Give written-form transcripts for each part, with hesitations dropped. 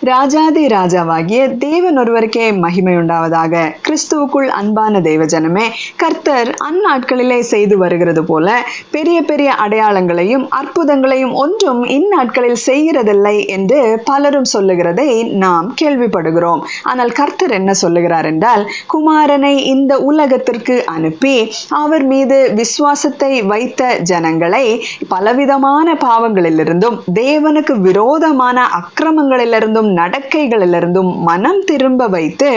ராஜாதி ராஜாவாகிய தேவன் ஒருவருக்கே மகிமை உண்டாவதாக. கிறிஸ்துவுக்குள் அன்பான தேவஜனமே, கர்த்தர் அந்நாட்களிலே செய்து வருகிறது போல பெரிய பெரிய அடையாளங்களையும் அற்புதங்களையும் ஒன்றும் இந்நாட்களில் செய்கிறதில்லை என்று பலரும் சொல்லுகிறதை நாம் கேள்விப்படுகிறோம். ஆனால் கர்த்தர் என்ன சொல்லுகிறார் என்றால், குமாரனை இந்த உலகத்திற்கு அனுப்பி அவர் மீது விசுவாசத்தை வைத்த ஜனங்களை பலவிதமான பாவங்களிலிருந்தும் தேவனுக்கு விரோதமான அக்கிரமங்களிலிருந்தும் நடக்கைகளிலிருந்தும் மனம் திரும்ப வைத்து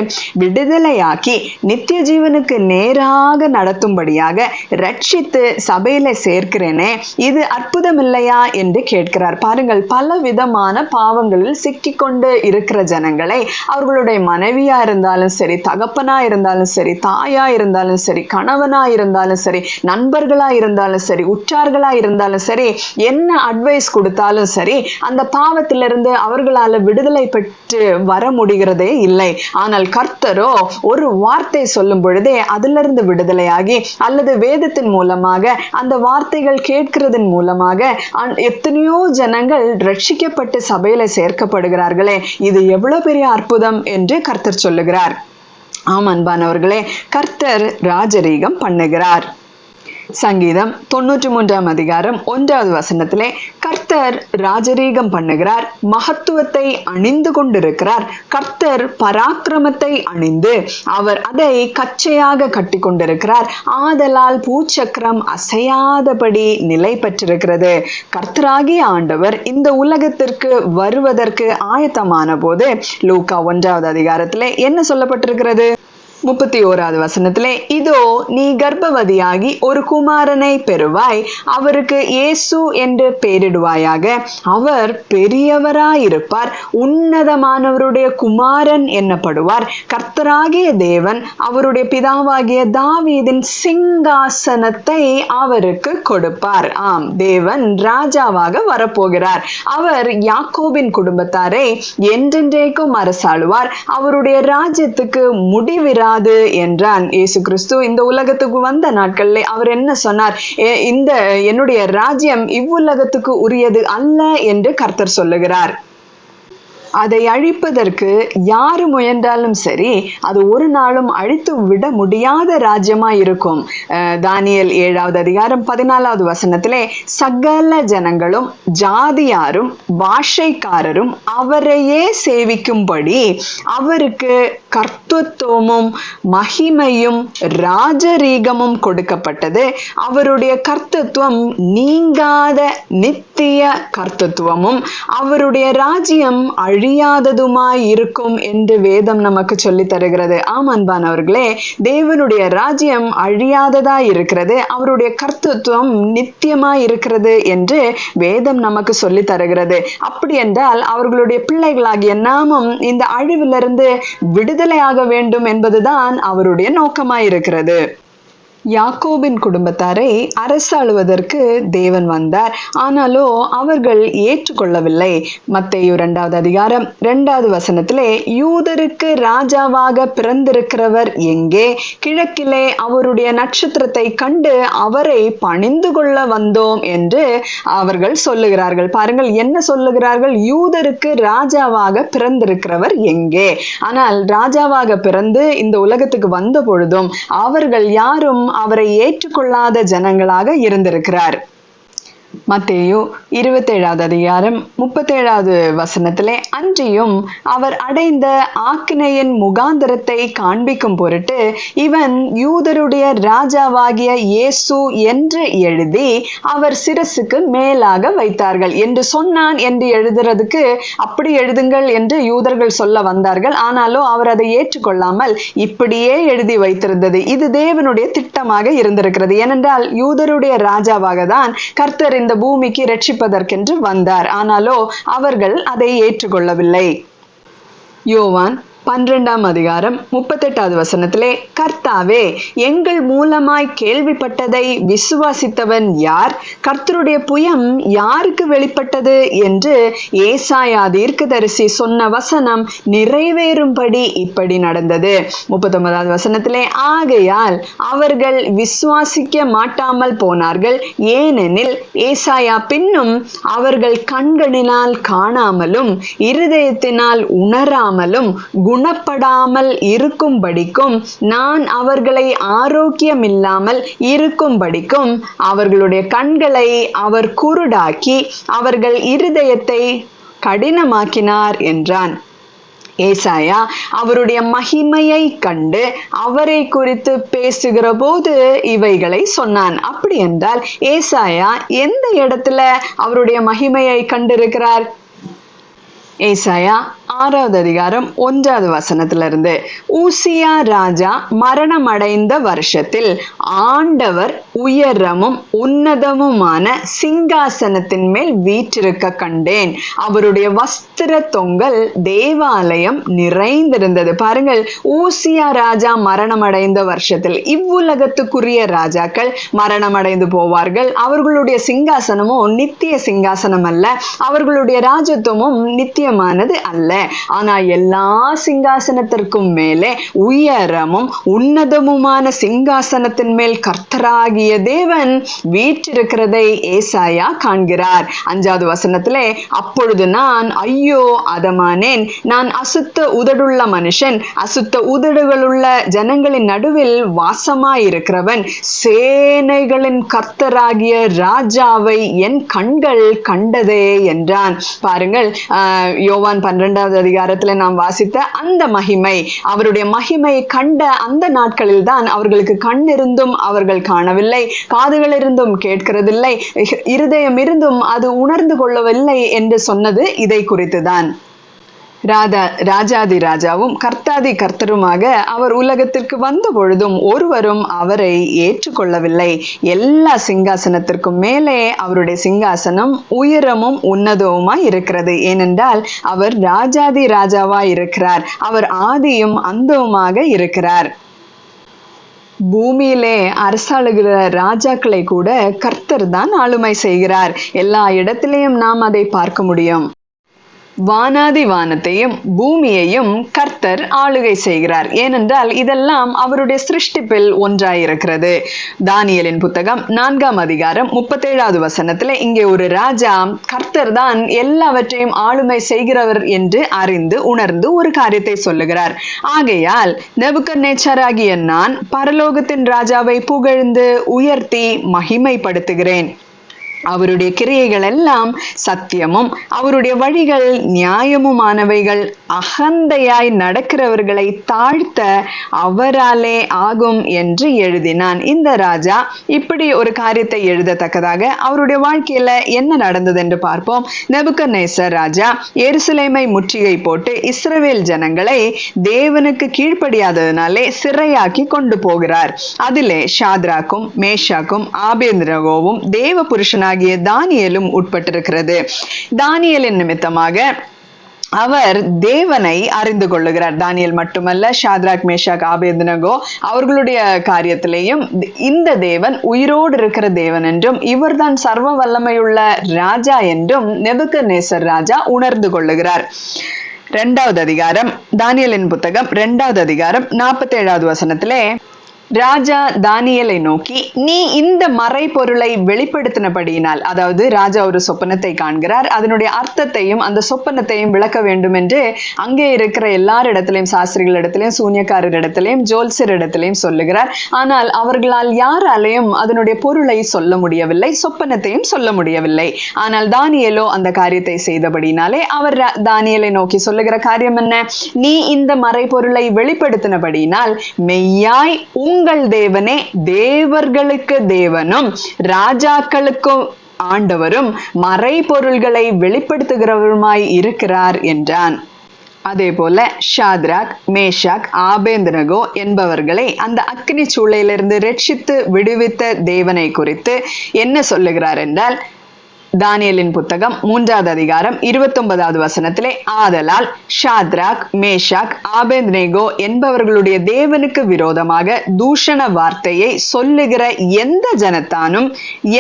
விடுதலையாக்கி நித்திய ஜீவனுக்கு நேராக நடத்தும்படியாக ரட்சித்து சபையில சேர்க்கிறேனே, இது அற்புதம் இல்லையா என்று கேட்கிறார். பாருங்கள், பல விதமான பாவங்களில் சிக்கிக்கொண்டு இருக்கிற ஜனங்களை அவர்களுடைய மனைவியா இருந்தாலும் சரி, தகப்பனா இருந்தாலும் சரி, தாயா இருந்தாலும் சரி, கணவனா இருந்தாலும் சரி, நண்பர்களா இருந்தாலும் சரி, உற்றார்களா இருந்தாலும் சரி, என்ன அட்வைஸ் கொடுத்தாலும் சரி, அந்த பாவத்திலிருந்து அவர்களால் விடுதலை பெற்று வர முடிகிறதே இல்லை. ஆனால் கர்த்தரோ ஒரு வார்த்தை சொல்லும் பொழுதே அதிலிருந்து விடுதலையாகி, அல்லது வேதத்தின் மூலமாக அந்த வார்த்தைகள் கேட்கிறதன் மூலமாக எத்தனையோ ஜனங்கள் ரட்சிக்கப்பட்டு சபையில சேர்க்கப்படுகிறார்களே, இது எவ்வளவு பெரிய அற்புதம் என்று கர்த்தர் சொல்லுகிறார். ஆம் அன்பானவர்களே, கர்த்தர் ராஜரீகம் பண்ணுகிறார். சங்கீதம் 93 அதிகாரம் 1 கர்த்தர் ராஜரீகம் பண்ணுகிறார், மகத்துவத்தை அணிந்து கொண்டிருக்கிறார். கர்த்தர் பராக்கிரமத்தை அணிந்து அவர் அதை கச்சையாக கட்டி கொண்டிருக்கிறார். ஆதலால் பூச்சக்கரம் அசையாதபடி நிலை பெற்றிருக்கிறது. கர்த்தராகிய ஆண்டவர் இந்த உலகத்திற்கு வருவதற்கு ஆயத்தமான போது லூக்கா 1 அதிகாரத்திலே என்ன சொல்லப்பட்டிருக்கிறது? 31 இதோ நீ கர்ப்பவதியாகி ஒரு குமாரனை பெறுவாய், அவருக்கு இயேசு என்று பெயரிடுவாயாக. அவர் பெரியவராயிருப்பார், உன்னதமானவருடைய குமாரன் என்னப்படுவார். கர்த்தராகிய தேவன் அவருடைய பிதாவாகிய தாவீதின் சிங்காசனத்தை அவருக்கு கொடுப்பார். ஆம், தேவன் ராஜாவாக வரப்போகிறார். அவர் யாக்கோபின் குடும்பத்தாரை என்றென்றைக்கும் அரசாளுவார். அவருடைய ராஜ்யத்துக்கு முடிவிரா என்றான் இயேசு கிறிஸ்து. இந்த உலகத்துக்கு வந்த நாட்களில் அவர் என்ன சொன்னார்? என்னுடைய ராஜ்யம் இவ்வுலகத்துக்கு உரியது அல்ல என்று கர்த்தர் சொல்லுகிறார். அதை அழிப்பதற்கு யாரு முயன்றாலும் சரி, அது ஒரு நாளும் அழித்து விட முடியாத ராஜ்யமா இருக்கும். தானியேல் 7 அதிகாரம் 14 சகல ஜனங்களும் ஜாதியாரும் பாஷைக்காரரும் அவரையே சேவிக்கும்படி அவருக்கு கர்த்தத்துவமும் மகிமையும் ராஜரீகமும் கொடுக்கப்பட்டது. அவருடைய கர்த்தத்துவம் நீங்காத நித்திய கர்த்தத்துவமும் அவருடைய ராஜ்யம் அழியாததுமாய் இருக்கும் என்று வேதம் நமக்கு சொல்லி தருகிறது. ஆம் அன்பானவர்களே, தேவனுடைய ராஜ்யம் அழியாததாய் இருக்கிறது, அவருடைய கர்த்தத்துவம் நித்தியமாய் இருக்கிறது என்று வேதம் நமக்கு சொல்லி தருகிறது. அப்படி என்றால் அவர்களுடைய பிள்ளைகளாகிய நாமும் இந்த அழிவிலிருந்து விடுதலையாக வேண்டும் என்பதுதான் அவருடைய நோக்கமாயிருக்கிறது. யாக்கோபின் குடும்பத்தாரை அரசாளுவதற்கு தேவன் வந்தார். ஆனாலோ அவர்கள் ஏற்றுக்கொள்ளவில்லை. மத்தேயு 2 அதிகாரம் 2 யூதருக்கு ராஜாவாக பிறந்திருக்கிறவர் எங்கே? கிழக்கிலே அவருடைய நட்சத்திரத்தை கண்டு அவரை பணிந்து கொள்ள வந்தோம் என்று அவர்கள் சொல்லுகிறார்கள். பாருங்கள், என்ன சொல்லுகிறார்கள்? யூதருக்கு ராஜாவாக பிறந்திருக்கிறவர் எங்கே? ஆனால் ராஜாவாக பிறந்து இந்த உலகத்துக்கு வந்த பொழுதும் அவர்கள் யாரும் அவரை ஏற்றுக்கொள்ளாத ஜனங்களாக இருந்திருக்கிறார். மத்தேயு 27 அதிகாரம் 37 அன்றியும் அவர் அடைந்த ஆக்கினையின் முகாந்தரத்தை காண்பிக்கும் பொருட்டு இவன் யூதருடைய ராஜாவாகிய இயேசு என்று எழுதி அவர் சிரசுக்கு மேலாக வைத்தார்கள் என்று சொன்னான் என்று எழுதுறதுக்கு அப்படி எழுதுங்கள் என்று யூதர்கள் சொல்ல வந்தார்கள். ஆனாலும் அவர் அதை ஏற்றுக்கொள்ளாமல் இப்படியே எழுதி வைத்திருந்தது. இது தேவனுடைய திட்டமாக இருந்திருக்கிறது. ஏனென்றால் யூதருடைய ராஜாவாக தான் கர்த்தர் இந்த பூமிக்கு ரட்சிப்பதற்கென்று வந்தார். ஆனாலோ அவர்கள் அதை ஏற்றுக்கொள்ளவில்லை. யோவான் 12ஆம் அதிகாரம் 38வது வசனத்திலே, கர்த்தாவே, எங்கள் மூலமாய் கேள்விப்பட்டதை விசுவாசித்தவன் யார்? கர்த்தருடைய புயம் யாருக்கு வெளிப்பட்டது என்று ஏசாயா தீர்க்கதரிசி சொன்ன வசனம் நிறைவேறும்படி இப்படி நடந்தது. 39வது வசனத்திலே, ஆகையால் அவர்கள் விசுவாசிக்க மாட்டாமல் போனார்கள், ஏனெனில் ஏசாயா பின்னும் அவர்கள் கண்களினால் காணாமலும் இருதயத்தினால் உணராமலும் குணப்படாமல் இருக்கும்படிக்கும் நான் அவர்களை ஆரோக்கியமில்லாமல் இருக்கும்படிக்கும் அவர்களுடைய கண்களை அவர் குருடாக்கி அவர்கள் இருதயத்தை கடினமாக்கினார் என்றான். ஏசாயா அவருடைய மகிமையை கண்டு அவரை குறித்து பேசுகிற போது இவைகளை சொன்னான். அப்படி என்றால் ஏசாயா எந்த இடத்துல அவருடைய மகிமையை கண்டிருக்கிறார்? ஏசாயா 6வது அதிகாரம் 1வது வசனத்திலிருந்து, ஊசியா ராஜா மரணம் அடைந்த வருஷத்தில் ஆண்டவர் உயரமும் உன்னதமுமான சிங்காசனத்தின் மேல் வீற்றிருக்க கண்டேன். அவருடைய வஸ்திர தொங்கல் தேவாலயம் நிறைந்திருந்தது. பாருங்கள், ஊசியா ராஜா மரணம் அடைந்த வருஷத்தில், இவ்வுலகத்துக்குரிய ராஜாக்கள் மரணம் அடைந்து போவார்கள். அவர்களுடைய சிங்காசனமும் நித்திய சிங்காசனம் அல்ல, அவர்களுடைய ராஜ்யத்துவமும் நித்தியமானது அல்ல. ஆனா எல்லா சிங்காசனத்திற்கும் மேலே உயரமும் உன்னதமுமான சிங்காசனத்தின் மேல் கர்த்தராகிய தேவன் வீற்றிருக்கிறதை ஏசாயா காண்கிறார். 5வது வசனத்திலே, அப்பொழுது நான் ஐயோ அதமானேன், நான் அசுத்த உதடுள்ள மனுஷன், அசுத்த உதடுகளுள்ள ஜனங்களின் நடுவில் வாசமாயிருக்கிறவன், சேனைகளின் கர்த்தராகிய ராஜாவை என் கண்கள் கண்டதே என்றான். பாருங்கள், யோவான் 12வது அதிகாரத்துல நாம் வாசித்த அந்த மகிமை, அவருடைய மகிமை கண்ட அந்த நாட்களில் தான் அவர்களுக்கு கண் இருந்தும் அவர்கள் காணவில்லை, காதுகள் இருந்தும் கேட்கிறதில்லை, இருதயம் இருந்தும் அது உணர்ந்து கொள்ளவில்லை என்று சொன்னது இதை குறித்துதான். ராஜாதி ராஜாவும் கர்த்தாதி கர்த்தருமாக அவர் உலகத்திற்கு வந்த பொழுதும் ஒருவரும் அவரை ஏற்றுக்கொள்ளவில்லை. எல்லா சிங்காசனத்திற்கும் மேலே அவருடைய சிங்காசனம் உயரமும் உன்னதவுமாய் இருக்கிறது. ஏனென்றால் அவர் ராஜாதி ராஜாவாய் இருக்கிறார், அவர் ஆதியும் அந்தவுமாக இருக்கிறார். பூமியிலே அரசாளுகிற ராஜாக்களை கூட கர்த்தர் தான் ஆளுமை செய்கிறார். எல்லா இடத்திலேயும் நாம் அதை பார்க்க முடியும். வானாதி வானத்தையும் பூமியையும் கர்த்தர் ஆளுகை செய்கிறார். ஏனென்றால் இதெல்லாம் அவருடைய சிருஷ்டிப்பில் ஒன்றாயிருக்கிறது. தானியேலின் புத்தகம் 4ஆம் அதிகாரம் 37வது வசனத்துல இங்கே ஒரு ராஜா கர்த்தர் தான் எல்லாவற்றையும் ஆளுமை செய்கிறவர் என்று அறிந்து உணர்ந்து ஒரு காரியத்தை சொல்லுகிறார். ஆகையால் நேபுக்கத்நேச்சாராகிய நான் பரலோகத்தின் ராஜாவை புகழ்ந்து உயர்த்தி மகிமைப்படுத்துகிறேன். அவருடைய கிரியைகள் எல்லாம் சத்தியமும் அவருடைய வழிகள் நியாயமுமானவைகள், அகந்தையாய் நடக்கிறவர்களை தாழ்த்த அவராலே ஆகும் என்று எழுதினான். இந்த ராஜா இப்படி ஒரு காரியத்தை எழுதத்தக்கதாக அவருடைய வாழ்க்கையில என்ன நடந்தது என்று பார்ப்போம். நேபுக்கத்நேசர் ராஜா எருசலேமை முற்றுகை போட்டு இஸ்ரவேல் ஜனங்களை தேவனுக்கு கீழ்ப்படியாததினாலே சிறையாக்கி கொண்டு போகிறார். அதிலே ஷாத்ராக்கும் மேஷாக்கும் ஆபேத்நேகோவும் தேவ புருஷனாக தானியேலும் உட்பட்டிருக்கிறது. தானியேலின் நிமித்தமாக அவர் தேவனை அறிந்து கொள்ளுகிறார். தானியேல் மட்டுமல்ல, ஷாத்ராக் மேஷாக் ஆபேத்நேகோ அவர்களுடைய காரியத்திலேயும் இந்த தேவன் உயிரோடு இருக்கிற தேவன் என்றும் இவர்தான் சர்வ வல்லமையுள்ள ராஜா என்றும் நேபுக்கத்நேசர் ராஜா உணர்ந்து கொள்ளுகிறார். 2வது அதிகாரம், தானியேலின் புத்தகம் 2வது அதிகாரம் 47வது வசனத்திலே, ராஜா தானியேலை நோக்கி, நீ இந்த மறைபொருளை வெளிப்படுத்தினபடியினால், அதாவது ராஜா ஒரு சொப்பனத்தை காண்கிறார், அதனுடைய அர்த்தத்தையும் அந்த சொப்பனத்தையும் விளக்க வேண்டும் என்று அங்கே இருக்கிற எல்லாரிடத்திலையும், சாஸ்திரிகளிடத்திலையும், சூன்யக்காரரிடத்திலையும், ஜோல்சியரிடத்திலையும் சொல்லுகிறார். ஆனால் அவர்களால் யாராலையும் அதனுடைய பொருளை சொல்ல முடியவில்லை, சொப்பனத்தையும் சொல்ல முடியவில்லை. ஆனால் தானியேலோ அந்த காரியத்தை செய்தபடினாலே அவர் தானியேலை நோக்கி சொல்லுகிற காரியம் என்ன? நீ இந்த மறைபொருளை வெளிப்படுத்தினபடியினால் மெய்யாய் உங்கள் தேவனே தேவர்களுக்கு தேவனும் ராஜாக்களுக்கு ஆண்டவரும் மறைபொருள்களை வெளிப்படுத்துகிறவருமாய் இருக்கிறார் என்றான். அதே போல ஷாத்ராக் மேஷாக் ஆபேத்நேகோ என்பவர்களை அந்த அக்கினி சூளையிலிருந்து ரட்சித்து விடுவித்த தேவனை குறித்து என்ன சொல்லுகிறார் என்றால், தானியேலின் புத்தகம் 3வது அதிகாரம் 29வது வசனத்திலே, ஆதலால் ஷாத்ராக், மேஷாக், ஆபேத்நேகோ என்பவர்களுடைய தேவனுக்கு விரோதமாக தூஷண வார்த்தையை சொல்லுகிற எந்த ஜனத்தானும்,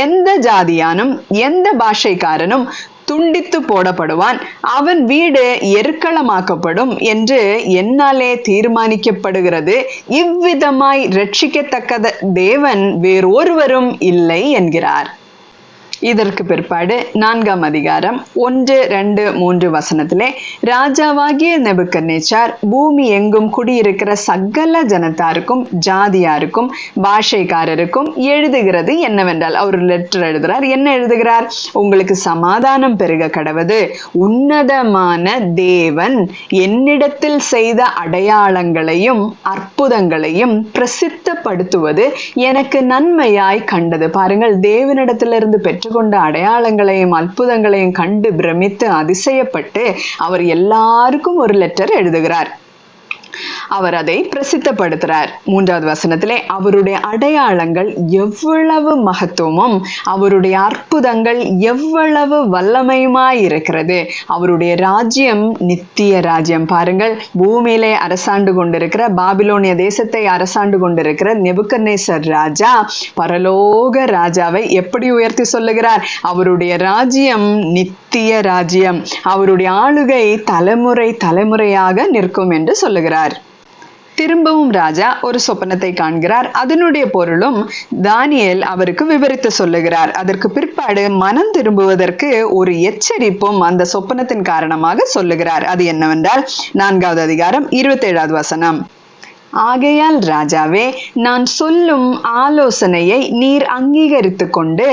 எந்த ஜாதியானும், எந்த பாஷைக்காரனும் துண்டித்து போடப்படுவான், அவன் வீடு எருக்களமாக்கப்படும் என்று என்னாலே தீர்மானிக்கப்படுகிறது. இவ்விதமாய் ரட்சிக்கத்தக்க தேவன் வேறொருவரும் இல்லை என்கிறார். இதற்கு பிற்பாடு 4ஆம் அதிகாரம் 1, 2, 3 வசனத்திலே, ராஜாவாகிய நெபுக்கத்நேச்சார் பூமி எங்கும் குடியிருக்கிற சகல ஜனத்தாருக்கும், ஜாதியாருக்கும், பாஷைக்காரருக்கும் எழுதுகிறது என்னவென்றால், அவர் லெட்டர் எழுதுறார். என்ன எழுதுகிறார்? உங்களுக்கு சமாதானம் பெருக கடவது. உன்னதமான தேவன் என்னிடத்தில் செய்த அடையாளங்களையும் அற்புதங்களையும் பிரசித்தப்படுத்துவது எனக்கு நன்மையாய் கண்டது. பாருங்கள், தேவனிடத்திலிருந்து பெற்று கொண்ட அடையாளங்களையும் அற்புதங்களையும் கண்டு பிரமித்து அதிசயப்பட்டு அவர் எல்லாருக்கும் ஒரு லெட்டர் எழுதுகிறார். அவர் அதை பிரசித்தப்படுத்துறார். 3வது வசனத்திலே, அவருடைய அடையாளங்கள் எவ்வளவு மகத்துவமும் அவருடைய அற்புதங்கள் எவ்வளவு வல்லமையுமாய் இருக்கிறது. அவருடைய ராஜ்யம் நித்திய ராஜ்யம். பாருங்கள், பூமியிலே அரசாண்டு கொண்டிருக்கிற, பாபிலோனிய தேசத்தை அரசாண்டு கொண்டிருக்கிற நெபுக்கத்நேசர் ராஜா பரலோக ராஜாவை எப்படி உயர்த்தி சொல்லுகிறார்? அவருடைய ராஜ்யம் நித்திய ராஜ்யம், அவருடைய ஆளுகை தலைமுறை தலைமுறையாக நிற்கும் என்று சொல்லுகிறார். திரும்பவும் ராஜா ஒரு சொப்பனத்தை காண்கிறார். அதனுடைய பொருளும் தானியேல் அவருக்கு விவரித்து சொல்லுகிறார். அதற்கு பிற்பாடு மனம் திரும்புவதற்கு ஒரு எச்சரிப்பும் அந்த சொப்பனத்தின் காரணமாக சொல்லுகிறார். அது என்னவென்றால் 4வது அதிகாரம் 27வது வசனம், ஆகையால் ராஜாவே, நான் சொல்லும் ஆலோசனையை நீர் அங்கீகரித்து கொண்டு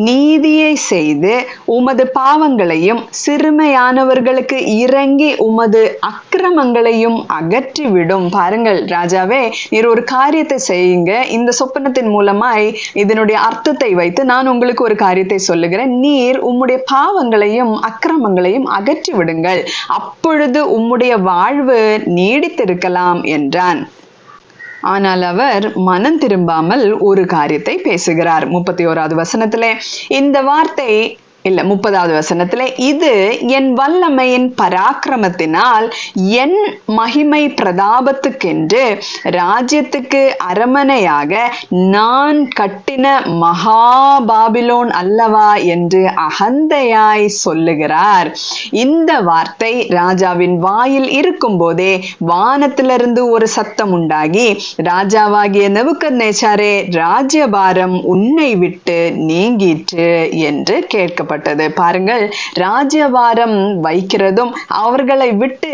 நீதியை செய்து உமது பாவங்களையும் சிறுமையானவர்களுக்கு இறங்கி உமது அக்கிரமங்களையும் அகற்றிவிடும். பாருங்கள் ராஜாவே, நீர் ஒரு காரியத்தை செய்யுங்க. இந்த சொப்பனத்தின் மூலமாய் இதனுடைய அர்த்தத்தை வைத்து நான் உங்களுக்கு ஒரு காரியத்தை சொல்லுகிறேன். நீர் உம்முடைய பாவங்களையும் அக்கிரமங்களையும் அகற்றி விடுங்கள், அப்பொழுது உம்முடைய வாழ்வு நீடித்திருக்கலாம் என்றான். ஆனால் அவர் மனம் திரும்பாமல் ஒரு காரியத்தை பேசுகிறார். 31வது வசனத்திலே இந்த வார்த்தை 30வது வசனத்திலே, இது என் வல்லமையின் பராக்கிரமத்தினால் என் மகிமை பிரதாபத்துக்கென்று ராஜ்யத்துக்கு அரமனையாக நான் கட்டின மகாபாபிலோன் அல்லவா என்று அகந்தையாய் சொல்லுகிறார். இந்த வார்த்தை ராஜாவின் வாயில் இருக்கும் போதே வானத்திலிருந்து ஒரு சத்தம் உண்டாகி, ராஜாவாகிய நெபுக்கத்நேச்சாரே, ராஜ்யபாரம் உன்னை விட்டு நீங்கிற்று என்று கேட்கப்பட்டது. பாருங்கள், ராஜ்யபாரம் வைக்கிறதும் அவர்களை விட்டு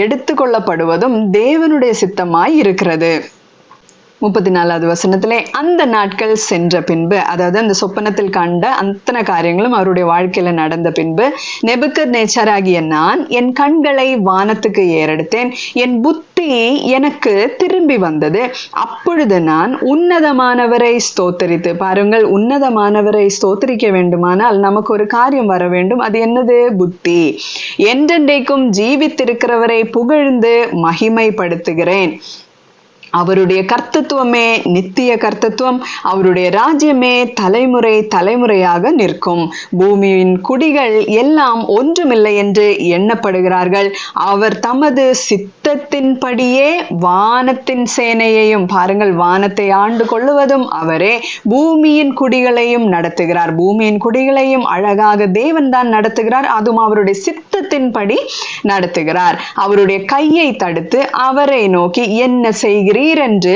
எடுத்து கொள்ளப்படுவதும் தேவனுடைய சித்தமாய் இருக்கிறது. 34வது வசனத்திலே, அந்த நாட்கள் சென்ற பின்பு, அதாவது அந்த சொப்பனத்தில் கண்ட அத்தனை காரியங்களும் அவருடைய வாழ்க்கையில நடந்த பின்பு, நெபுக்கத்நேச்சாராகிய நான் என் கண்களை வானத்துக்கு ஏறெடுத்தேன், என் புத்தி எனக்கு திரும்பி வந்தது. அப்பொழுது நான் உன்னதமானவரை ஸ்தோத்தரித்து, பாருங்கள், உன்னதமானவரை ஸ்தோத்தரிக்க வேண்டுமானால் நமக்கு ஒரு காரியம் வர வேண்டும். அது என்னது? புத்தி. என்றென்றைக்கும் ஜீவித்திருக்கிறவரை புகழ்ந்து மகிமைப்படுத்துகிறேன். அவருடைய கர்த்தத்துவமே நித்திய கர்த்தத்துவம், அவருடைய ராஜ்யமே தலைமுறை தலைமுறையாக நிற்கும். பூமியின் குடிகள் எல்லாம் ஒன்றுமில்லை என்று எண்ணப்படுகிறார்கள். அவர் தமது சித்தத்தின்படியே வானத்தின் சேனையையும், பாருங்கள், வானத்தை ஆண்டு கொள்ளுவதும் அவரே, பூமியின் குடிகளையும் நடத்துகிறார். பூமியின் குடிகளையும் அழகாக தேவன் தான் நடத்துகிறார். அதுவும் அவருடைய சித்தத்தின்படி நடத்துகிறார். அவருடைய கையை தடுத்து அவரை நோக்கி என்ன செய்கிறீர் என்று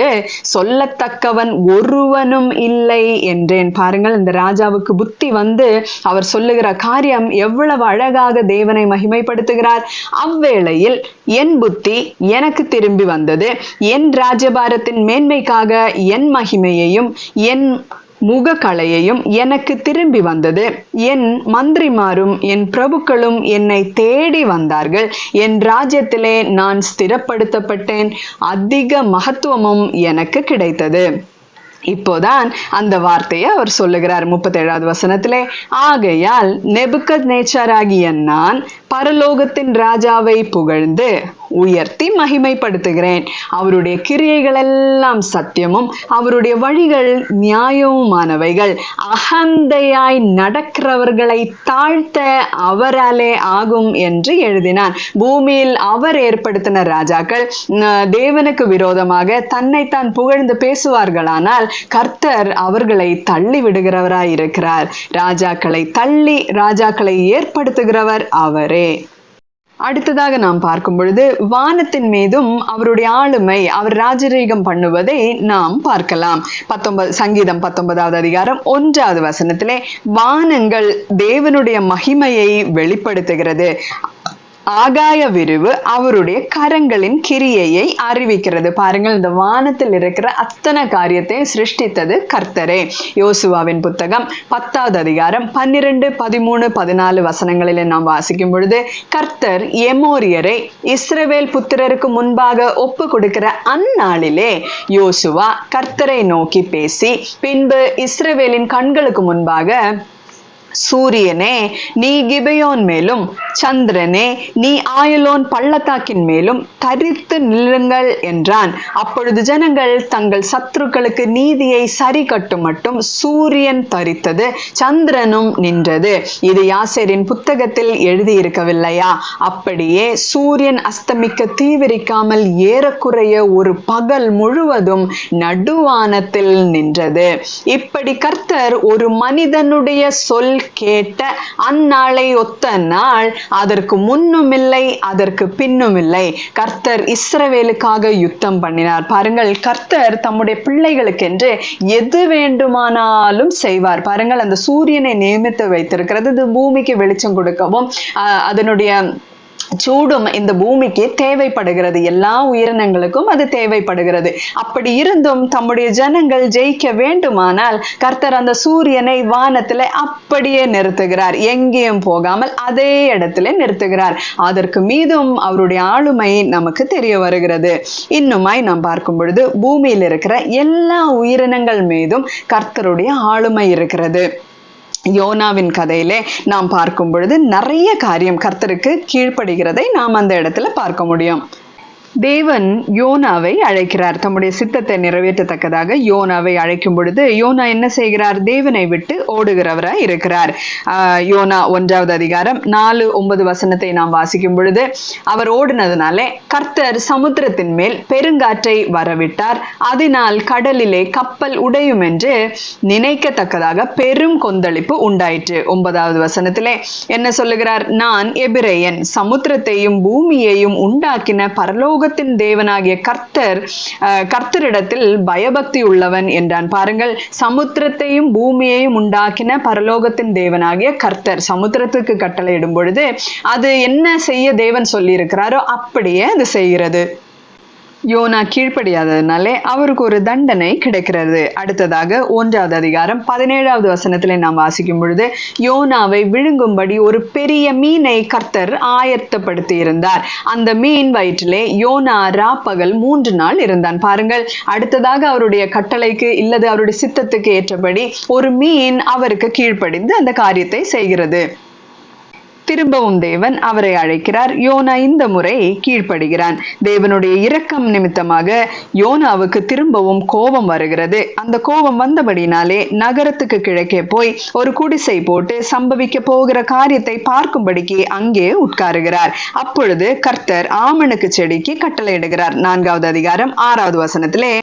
சொல்லத்தக்கவன் ஒருவனும் இல்லை என்றேன். பாருங்கள், இந்த ராஜாவுக்கு புத்தி வந்து அவர் சொல்லுகிற காரியம் எவ்வளவு அழகாக தேவனை மகிமைப்படுத்துகிறார். அவ்வேளையில் என் புத்தி எனக்கு திரும்பி வந்தது. என் ராஜ்யபாரத்தின் மேன்மைக்காக என் மகிமையையும் என் முகக்கலையையும் எனக்கு திரும்பி வந்தது. என் மந்திரிமாரும் என் பிரபுக்களும் என்னை தேடி வந்தார்கள். என் ராஜ்யத்திலே நான் ஸ்திரப்படுத்தப்பட்டேன். அதிக மகத்துவமும் எனக்கு கிடைத்தது. இப்போதான் அந்த வார்த்தையை அவர் சொல்லுகிறார் 37வது வசனத்திலே, ஆகையால் நெபுக்கத்நேச்சாராகிய நான் பரலோகத்தின் ராஜாவை புகழ்ந்து உயர்த்தி மகிமைப்படுத்துகிறேன். அவருடைய கிரியைகள் எல்லாம் சத்தியமும் அவருடைய வழிகள் நியாயவுமானவைகள். அகந்தையாய் நடக்கிறவர்களை தாழ்த்த அவராலே ஆகும் என்று எழுதினான். பூமியில் அவர் ஏற்படுத்தின ராஜாக்கள் தேவனுக்கு விரோதமாக தன்னைத்தான் புகழ்ந்து பேசுவார்களானால் கர்த்தர் அவர்களை தள்ளி விடுகிறவராய் இருக்கிறார். ராஜாக்களை தள்ளி ராஜாக்களை ஏற்படுத்துகிறவர் அவரே. அடுத்ததாக நாம் பார்க்கும் பொழுது வானத்தின் மீதும் அவருடைய ஆளுமை, அவர் ராஜரீகம் பண்ணுவதை நாம் பார்க்கலாம். சங்கீதம் 19வது அதிகாரம் 1வது வசனத்திலே வானங்கள் தேவனுடைய மகிமையை வெளிப்படுத்துகிறது. ஆகாய விரிவு அவருடைய கரங்களின் கிரியையை அறிவிக்கிறது. பாருங்கள், இந்த வானத்தில் இருக்கிற அத்தனை காரியத்தை சிருஷ்டித்தது கர்த்தரே. யோசுவாவின் புத்தகம் 10வது அதிகாரம் 12, 13, 14 வசனங்களில் நாம் வாசிக்கும் பொழுது கர்த்தர் எமோரியரை இஸ்ரவேல் புத்திரருக்கு முன்பாக ஒப்பு கொடுக்கிற அந்நாளிலே யோசுவா கர்த்தரை நோக்கி பேசி, பின்பு இஸ்ரவேலின் கண்களுக்கு முன்பாக சூரியனே நீ கிபெயோன் மேலும், சந்திரனே நீ ஆயலோன் பள்ளத்தாக்கின் மேலும் தரித்து நில்லுங்கள் என்றான். அப்பொழுது ஜனங்கள் தங்கள் சத்துருக்களுக்கு நீதியை சரி கட்டும் மட்டும் சூரியன் தரித்தது, சந்திரனும் நின்றது. இது யாசேரின் புத்தகத்தில் எழுதியிருக்கவில்லையா? அப்படியே சூரியன் அஸ்தமிக்க தீவிரிக்காமல் ஏறக்குறைய ஒரு பகல் முழுவதும் நடுவானத்தில் நின்றது. இப்படி கர்த்தர் ஒரு மனிதனுடைய சொல் கேட்ட அந்நாளை ஒத்த நாள் அதற்கு முன்னும் இல்லை அதற்கு பின்னும் இல்லை. கர்த்தர் இஸ்ரவேலுக்காக யுத்தம் பண்ணினார். பாருங்கள், கர்த்தர் தம்முடைய பிள்ளைகளுக்கென்று எது வேண்டுமானாலும் செய்வார். பாருங்கள், அந்த சூரியனை நியமித்து வைத்திருக்கிறது இது பூமிக்கு வெளிச்சம் கொடுக்கவும் அதனுடைய சூடும் இந்த பூமிக்கு தேவைப்படுகிறது. எல்லா உயிரினங்களுக்கும் அது தேவைப்படுகிறது. அப்படி இருந்தும் தம்முடைய ஜனங்கள் ஜெயிக்க வேண்டுமானால் கர்த்தர் அந்த சூரியனை வானத்துல அப்படியே நிறுத்துகிறார். எங்கேயும் போகாமல் அதே இடத்துல நிறுத்துகிறார். அதற்கு மீதும் அவருடைய ஆளுமை நமக்கு தெரிய வருகிறது. இன்னுமாய் நாம் பார்க்கும் பொழுது பூமியில் இருக்கிற எல்லா உயிரினங்கள் மீதும் கர்த்தருடைய ஆளுமை இருக்கிறது. யோனாவின் கதையிலே நாம் பார்க்கும் பொழுது நிறைய காரியம் கர்த்தருக்கு கீழ்ப்படுகிறதை நாம் அந்த இடத்துல பார்க்க முடியும். தேவன் யோனாவை அழைக்கிறார். தம்முடைய சித்தத்தை நிறைவேற்றத்தக்கதாக யோனாவை அழைக்கும் பொழுது யோனா என்ன செய்கிறார்? தேவனை விட்டு ஓடுகிறவராய் இருக்கிறார். யோனா 1வது அதிகாரம் 4, 9 வசனத்தை நாம் வாசிக்கும் பொழுது அவர் ஓடினதுனாலே கர்த்தர் சமுத்திரத்தின் மேல் பெருங்காற்றை வரவிட்டார். அதனால் கடலிலே கப்பல் உடையும் என்று நினைக்கத்தக்கதாக பெரும் கொந்தளிப்பு உண்டாயிற்று. 9வது வசனத்திலே என்ன சொல்லுகிறார்? நான் எபிரேயன், சமுத்திரத்தையும் பூமியையும் உண்டாக்கின பரலோக தேவனாகிய கர்த்தரிடத்தில் பயபக்தி உள்ளவன் என்றான். பாருங்கள், சமுத்திரத்தையும் பூமியையும் உண்டாக்கின பரலோகத்தின் தேவனாகிய கர்த்தர் சமுத்திரத்துக்கு கட்டளையிடும் பொழுது அது என்ன செய்ய தேவன் சொல்லி இருக்கிறாரோ அப்படியே அது செய்கிறது. யோனா கீழ்ப்படியாததுனாலே அவருக்கு ஒரு தண்டனை கிடைக்கிறது. அடுத்ததாக 1வது அதிகாரம் 17வது வசனத்திலே நாம் வாசிக்கும் பொழுது யோனாவை விழுங்கும்படி ஒரு பெரிய மீனை கர்த்தர் ஆயத்தப்படுத்தி இருந்தார். அந்த மீன் வயிற்றிலே யோனா ராப்பகல் 3 நாள் இருந்தான். பாருங்கள், அடுத்ததாக அவருடைய கட்டளைக்கு இல்லது அவருடைய சித்தத்துக்கு ஏற்றபடி ஒரு மீன் அவருக்கு கீழ்ப்படிந்து அந்த காரியத்தை செய்கிறது. திரும்பவும் தேவன் அவரை அழைக்கிறார். யோனா இந்த முறை கீழ்ப்படுகிறான். தேவனுடைய இரக்கம் நிமித்தமாக யோனாவுக்கு திரும்பவும் கோபம் வருகிறது. அந்த கோபம் வந்தபடினாலே நகரத்துக்கு கிழக்கே போய் ஒரு குடிசை போட்டு சம்பவிக்க போகிற காரியத்தை பார்க்கும்படிக்கு அங்கே உட்காருகிறார். அப்பொழுது கர்த்தர் ஆமணக்கு செடிக்கு கட்டளையிடுகிறார். 4வது அதிகாரம் 6வது வசனத்திலே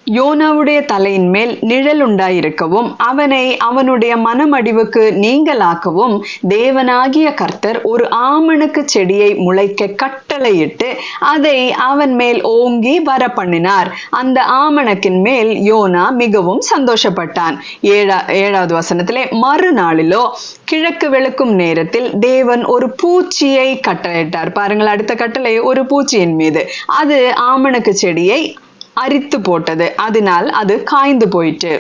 யோனாவுடைய தலையின் மேல் நிழல் உண்டாயிருக்கவும் அவனை அவனுடைய மனமடிவுக்கு நீங்களாக்கவும் தேவனாகிய கர்த்தர் ஒரு ஆமணக்கு செடியை முளைக்க கட்டளையிட்டு அதை அவன் மேல் ஓங்கி வர பண்ணினார். அந்த ஆமணக்கின் மேல் யோனா மிகவும் சந்தோஷப்பட்டான். 7வது வசனத்திலே மறுநாளிலோ கிழக்கு வெளுக்கும் நேரத்தில் தேவன் ஒரு பூச்சியை கட்டளையிட்டார். பாருங்கள், அடுத்த கட்டளை ஒரு பூச்சியின் மீது. அது ஆமணக்கு செடியை அரித்து போட்டது. அதனால் அது காய்ந்து போயிற்று.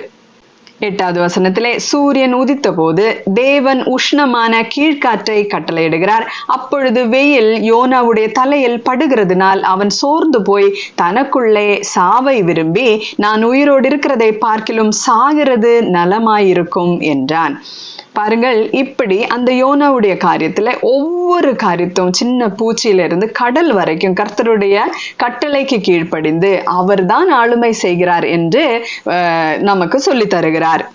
8வது வசனத்திலே சூரியன் உதித்த போது தேவன் உஷ்ணமான கீழ்காற்றை கட்டளையிடுகிறார். அப்பொழுது வெயில் யோனாவுடைய தலையில் படுகிறதுனால் அவன் சோர்ந்து போய் தனக்குள்ளே சாவை விரும்பி நான் உயிரோடு இருக்கிறதை பார்க்கிலும் சாகிறது நலமாயிருக்கும் என்றான். பாருங்கள், இப்படி அந்த யோனாவுடைய காரியத்துல ஒவ்வொரு காரியத்தும் சின்ன பூச்சியிலிருந்து கடல் வரைக்கும் கர்த்தருடைய கட்டளைக்கு கீழ்ப்படிந்து அவர்தான் ஆளுமை செய்கிறார் என்று நமக்கு சொல்லி தருகிறார்.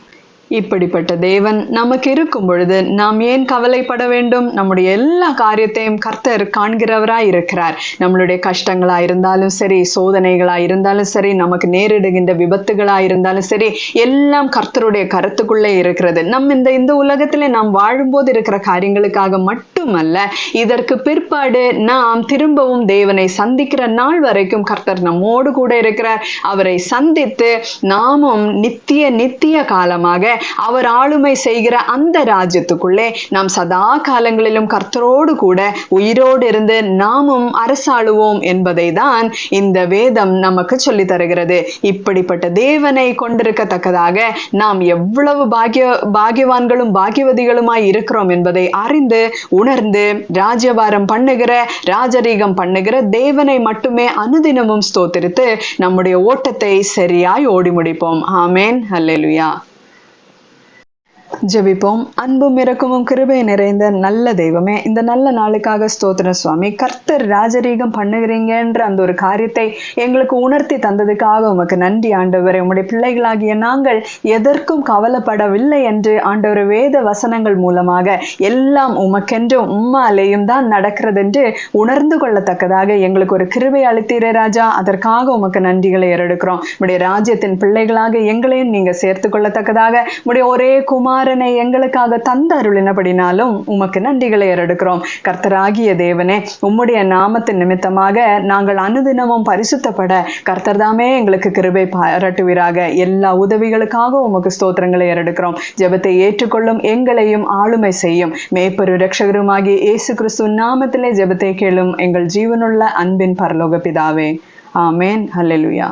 இப்படிப்பட்ட தேவன் நமக்கு இருக்கும் பொழுது நாம் ஏன் கவலைப்பட வேண்டும்? நம்முடைய எல்லா காரியத்தையும் கர்த்தர் காண்கிறவராய் இருக்கிறார். நம்மளுடைய கஷ்டங்களா இருந்தாலும் சரி, சோதனைகளா இருந்தாலும் சரி, நமக்கு நேரிடுகின்ற விபத்துகளா இருந்தாலும் சரி, எல்லாம் கர்த்தருடைய கருத்துக்குள்ளே இருக்கிறது. இந்த உலகத்திலே நாம் வாழும்போது இருக்கிற காரியங்களுக்காக மட்டுமல்ல, இதற்கு பிற்பாடு நாம் திரும்பவும் தேவனை சந்திக்கிற நாள் வரைக்கும் கர்த்தர் நம்மோடு கூட இருக்கிறார். அவரை சந்தித்து நாமும் நித்திய காலமாக அவர் ஆளுமை செய்கிற அந்த ராஜ்யத்துக்குள்ளே நாம் சதா காலங்களிலும் கர்த்தரோடு கூட உயிரோடு இருந்து நாமும் அரசாளுவோம் என்பதை தான் இந்த வேதம் நமக்கு சொல்லி தருகிறது. இப்படிப்பட்ட தேவனை கொண்டிருக்கத்தக்கதாக நாம் எவ்வளவு பாக்கியவான்களும் பாக்கியவதிகளுமாய் இருக்கிறோம் என்பதை அறிந்து உணர்ந்து ராஜ்யபாரம் பண்ணுகிற, ராஜரீகம் பண்ணுகிற தேவனை மட்டுமே அனுதினமும் ஸ்தோத்திரித்து நம்முடைய ஓட்டத்தை சரியாய் ஓடி முடிப்போம். ஆமேன். அல்லேலூயா. ஜெபிப்போம். அன்பும் இரக்கமும் கிருபை நிறைந்த நல்ல தெய்வமே, இந்த நல்ல நாளுக்காக ஸ்தோத்திரம் சுவாமி. கர்த்தர் ராஜரீகம் பண்ணுகிறீங்கன்ற அந்த ஒரு காரியத்தை எங்களுக்கு உணர்த்தி தந்ததுக்காக உமக்கு நன்றி ஆண்டவரே. உம்முடைய பிள்ளைகளாகிய நாங்கள் எதற்கும் கவலைப்படவில்லை என்று ஆண்டவர் வேத வசனங்கள் மூலமாக எல்லாம் உமக்கென்றும் உம்மாலேயும் தான் நடக்கிறது என்று உணர்ந்து கொள்ளத்தக்கதாக எங்களுக்கு ஒரு கிருபை அளித்தீரே ராஜா. அதற்காக உமக்கு நன்றிகளை ஏறெடுக்கிறோம். உம்முடைய ராஜ்யத்தின் பிள்ளைகளாக எங்களையும் நீங்க சேர்த்து கொள்ளத்தக்கதாக உம்முடைய ஒரே குமாரனை எங்களுக்காக தந்த அருளினபடினாலும் உமக்கு நன்றிகளை ஏறெடுக்கிறோம். கர்த்தராகிய தேவனே, உம்முடைய நாமத்தின் நிமித்தமாக நாங்கள் அனுதினமும் பரிசுத்தப்பட கர்த்தர் தாமே எங்களுக்கு கிருபை பாராட்டுவீராக. எல்லா உதவிகளுக்காக உமக்கு ஸ்தோத்திரங்களை ஏறெடுக்கிறோம். ஜெபத்தை ஏற்றுக்கொள்ளும் எங்களையும் ஆளுமை செய்யும் மேய்ப்பரு இரட்சகருமாகிய இயேசு கிறிஸ்து நாமத்திலே ஜெபத்தை கேளும் எங்கள் ஜீவனுள்ள அன்பின் பரலோக பிதாவே. ஆமேன். அல்லேலூயா.